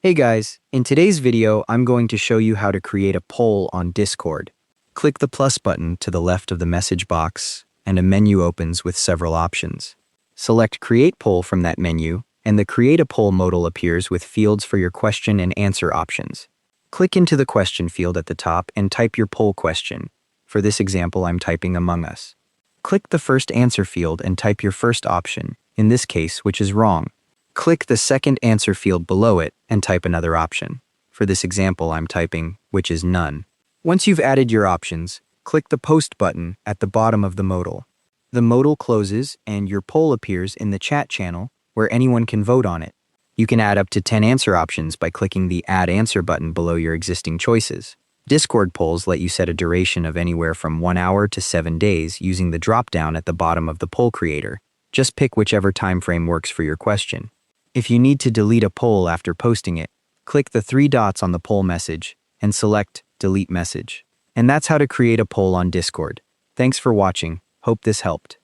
Hey guys, in today's video, I'm going to show you how to create a poll on Discord. Click the plus button to the left of the message box, and a menu opens with several options. Select Create Poll from that menu, and the Create a Poll modal appears with fields for your question and answer options. Click into the question field at the top and type your poll question. For this example, I'm typing Among Us. Click the first answer field and type your first option, in this case, which is wrong. Click the second answer field below it and type another option. For this example, I'm typing, which is none. Once you've added your options, click the Post button at the bottom of the modal. The modal closes and your poll appears in the chat channel where anyone can vote on it. You can add up to 10 answer options by clicking the Add Answer button below your existing choices. Discord polls let you set a duration of anywhere from 1 hour to 7 days using the drop-down at the bottom of the poll creator. Just pick whichever time frame works for your question. If you need to delete a poll after posting it, click the 3 dots on the poll message and select Delete Message. And that's how to create a poll on Discord. Thanks for watching. Hope this helped.